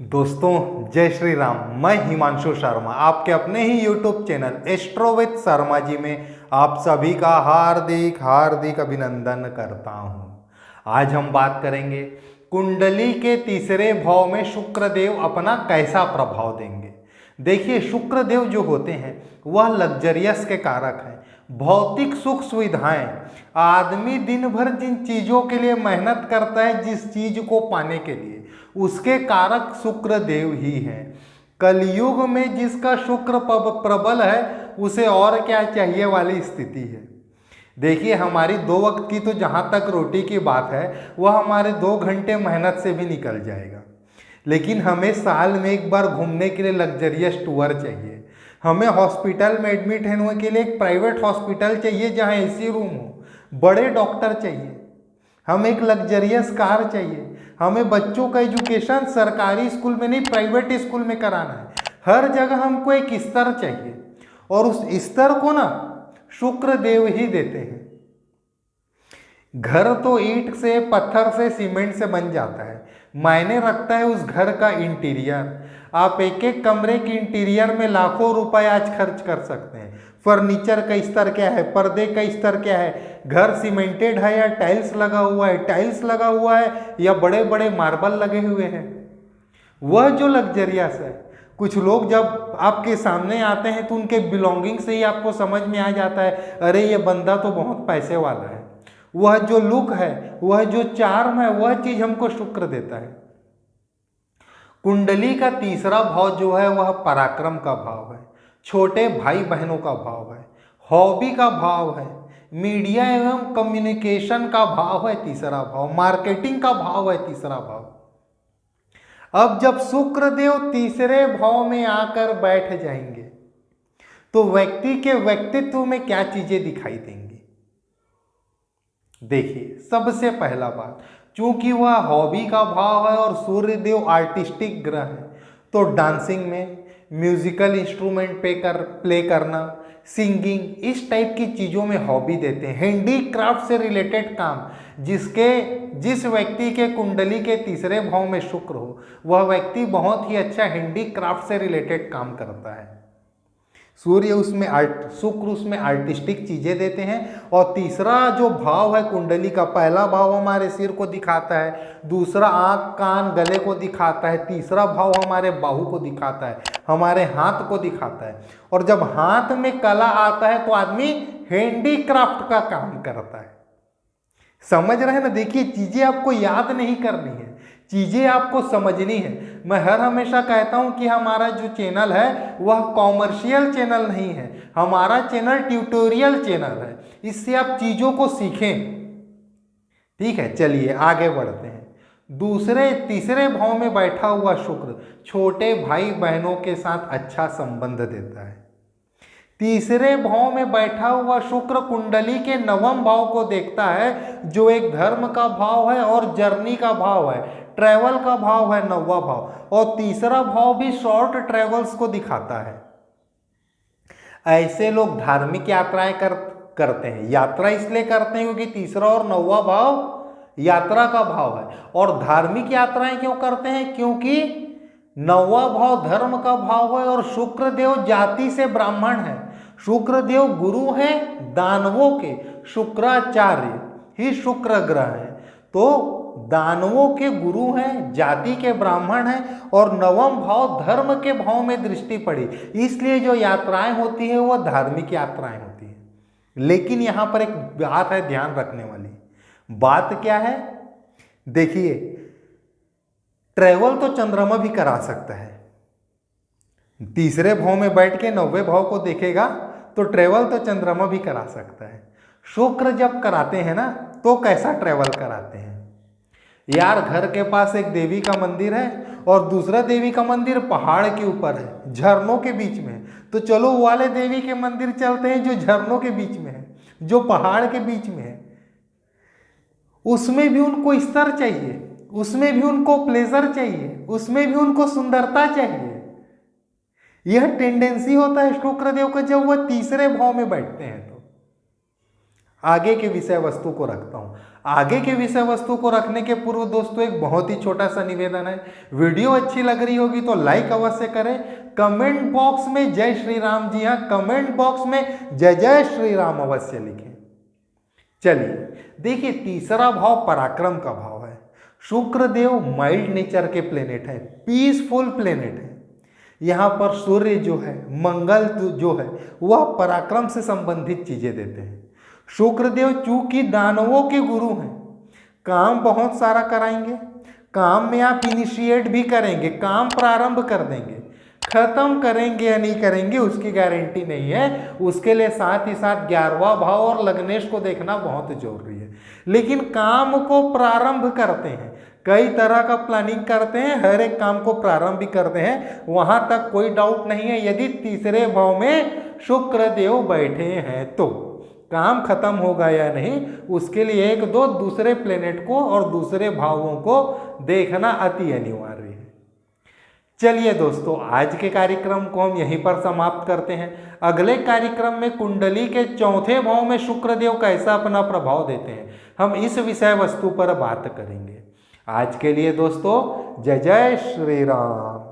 दोस्तों जय श्री राम। मैं हिमांशु शर्मा आपके अपने ही YouTube channel Astro with Sharma ji में आप सभी का हार्दिक हार्दिक अभिनंदन करता हूं। आज हम बात करेंगे कुंडली के तीसरे भाव में शुक्रदेव अपना कैसा प्रभाव देंगे। देखिए, शुक्रदेव जो होते हैं वह लग्जरियस के कारक हैं, भौतिक सुख सुविधाएं। आदमी दिन भर जिन चीजों के लिए मेहनत करता है, जिस चीज को पाने के लिए, उसके कारक शुक्र देव ही हैं। कलयुग में जिसका शुक्र प्रबल है उसे और क्या चाहिए वाली स्थिति है। देखिए, हमारी 2 वक्त की तो जहाँ तक रोटी की बात है वह हमारे 2 घंटे मेहनत से भी निकल जाएगा, लेकिन हमें साल में एक बार घूमने के लिए लग्जरियस टूर चाहिए। हमें हॉस्पिटल में एडमिट होने के लिए एक प्राइवेट हॉस्पिटल चाहिए जहाँ एसी रूम हो, बड़े डॉक्टर चाहिए, हमें एक लग्जरियस कार चाहिए। हमें बच्चों का एजुकेशन सरकारी स्कूल में नहीं प्राइवेट स्कूल में कराना है। हर जगह हमको एक स्तर चाहिए और उस स्तर को ना शुक्र देव ही देते हैं। घर तो ईंट से, पत्थर से, सीमेंट से बन जाता है, मायने रखता है उस घर का इंटीरियर। आप एक एक कमरे के इंटीरियर में लाखों रुपए आज खर्च कर सकते हैं। फर्नीचर का स्तर क्या है, पर्दे का स्तर क्या है, घर सीमेंटेड है या टाइल्स लगा हुआ है, टाइल्स लगा हुआ है या बड़े बड़े मार्बल लगे हुए हैं, वह जो लग्जरियस है। कुछ लोग जब आपके सामने आते हैं तो उनके बिलोंगिंग से ही आपको समझ में आ जाता है, अरे ये बंदा तो बहुत पैसे वाला है। वह जो लुक है, वह जो चार्म है, वह चीज हमको शुक्र देता है। कुंडली का तीसरा भाव जो है वह पराक्रम का भाव है, छोटे भाई बहनों का भाव है, हॉबी का भाव है, मीडिया एवं कम्युनिकेशन का भाव है तीसरा भाव, मार्केटिंग का भाव है तीसरा भाव। अब जब शुक्रदेव तीसरे भाव में आकर बैठ जाएंगे तो व्यक्ति के व्यक्तित्व में क्या चीजें दिखाई देंगी। देखिए, सबसे पहला बात, चूंकि वह हॉबी का भाव है और सूर्य देव आर्टिस्टिक ग्रह है, तो डांसिंग में, म्यूजिकल इंस्ट्रूमेंट प्ले करना, सिंगिंग, इस टाइप की चीज़ों में हॉबी देते हैं। हैंडीक्राफ्ट से रिलेटेड काम, जिस व्यक्ति के कुंडली के तीसरे भाव में शुक्र हो वह व्यक्ति बहुत ही अच्छा हैंडीक्राफ्ट से रिलेटेड काम करता है। सूर्य उसमें शुक्र उसमें आर्टिस्टिक चीजें देते हैं। और तीसरा जो भाव है कुंडली का, पहला भाव हमारे सिर को दिखाता है, दूसरा आंख, कान, गले को दिखाता है, तीसरा भाव हमारे बाहु को दिखाता है, हमारे हाथ को दिखाता है। और जब हाथ में कला आता है तो आदमी हैंडीक्राफ्ट का काम करता है। समझ रहे हैं ना। देखिए, चीजें आपको याद नहीं करनी है, चीजें आपको समझनी है। मैं हर हमेशा कहता हूं कि हमारा जो चैनल है वह कॉमर्शियल चैनल नहीं है, हमारा चैनल ट्यूटोरियल चैनल है। इससे आप चीजों को सीखें। ठीक है, चलिए आगे बढ़ते हैं। तीसरे भाव में बैठा हुआ शुक्र छोटे भाई बहनों के साथ अच्छा संबंध देता है। तीसरे भाव में बैठा हुआ शुक्र कुंडली के 9वें भाव को देखता है, जो एक धर्म का भाव है और जर्नी का भाव है, ट्रैवल का भाव है 9वां भाव। और तीसरा भाव भी शॉर्ट ट्रैवल्स को दिखाता है। ऐसे लोग धार्मिक यात्राएं करते हैं। यात्रा इसलिए करते हैं क्योंकि तीसरा और 9वां भाव यात्रा का भाव है। और धार्मिक यात्राएं क्यों करते हैं? क्योंकि 9वां भाव धर्म का भाव है और शुक्रदेव जाति से ब्राह्मण है। शुक्रदेव गुरु हैं दानवों के, शुक्राचार्य ही शुक्र ग्रह है, तो दानवों के गुरु हैं, जाति के ब्राह्मण हैं। और 9वां भाव धर्म के भाव में दृष्टि पड़ी, इसलिए जो यात्राएं होती है वह धार्मिक यात्राएं होती है। लेकिन यहां पर एक बात है ध्यान रखने वाली। बात क्या है? देखिए, ट्रैवल तो चंद्रमा भी करा सकता है। तीसरे भाव में बैठ के 9वें भाव को देखेगा तो ट्रैवल तो चंद्रमा भी करा सकता है। शुक्र जब कराते हैं ना तो कैसा ट्रैवल कराते हैं यार? घर के पास एक देवी का मंदिर है और दूसरा देवी का मंदिर पहाड़ के ऊपर है, झरनों के बीच में है, तो चलो वाले देवी के मंदिर चलते हैं जो झरनों के बीच में है, जो पहाड़ के बीच में है। उसमें भी उनको स्तर चाहिए, उसमें भी उनको प्लेजर चाहिए, उसमें भी उनको सुंदरता चाहिए। यह टेंडेंसी होता है शुक्रदेव का जब वह तीसरे भाव में बैठते हैं। तो आगे के विषय वस्तु को रखता हूँ। आगे के विषय वस्तु को रखने के पूर्व दोस्तों एक बहुत ही छोटा सा निवेदन है, वीडियो अच्छी लग रही होगी तो लाइक अवश्य करें, कमेंट बॉक्स में जय श्री राम, जी हाँ कमेंट बॉक्स में जय जय श्री राम अवश्य लिखें। चलिए देखिए, तीसरा भाव पराक्रम का भाव है। शुक्र देव माइल्ड नेचर के प्लेनेट है, पीसफुल प्लेनेट है। यहाँ पर सूर्य जो है, मंगल जो है, वह पराक्रम से संबंधित चीजें देते हैं। शुक्रदेव चूंकि दानवों के गुरु हैं, काम बहुत सारा कराएंगे, काम में आप इनिशिएट भी करेंगे, काम प्रारंभ कर देंगे, खत्म करेंगे या नहीं करेंगे उसकी गारंटी नहीं है। उसके लिए साथ ही साथ 11वां भाव और लग्नेश को देखना बहुत जरूरी है। लेकिन काम को प्रारंभ करते हैं, कई तरह का प्लानिंग करते हैं, हर एक काम को प्रारंभ भी करते हैं, वहां तक कोई डाउट नहीं है। यदि तीसरे भाव में शुक्र देव बैठे हैं तो काम खत्म होगा या नहीं, उसके लिए एक दो दूसरे प्लेनेट को और दूसरे भावों को देखना अति अनिवार्य है। चलिए दोस्तों, आज के कार्यक्रम को हम यहीं पर समाप्त करते हैं। अगले कार्यक्रम में कुंडली के चौथे भाव में शुक्रदेव कैसा अपना प्रभाव देते हैं, हम इस विषय वस्तु पर बात करेंगे। आज के लिए दोस्तों जय जय श्री राम।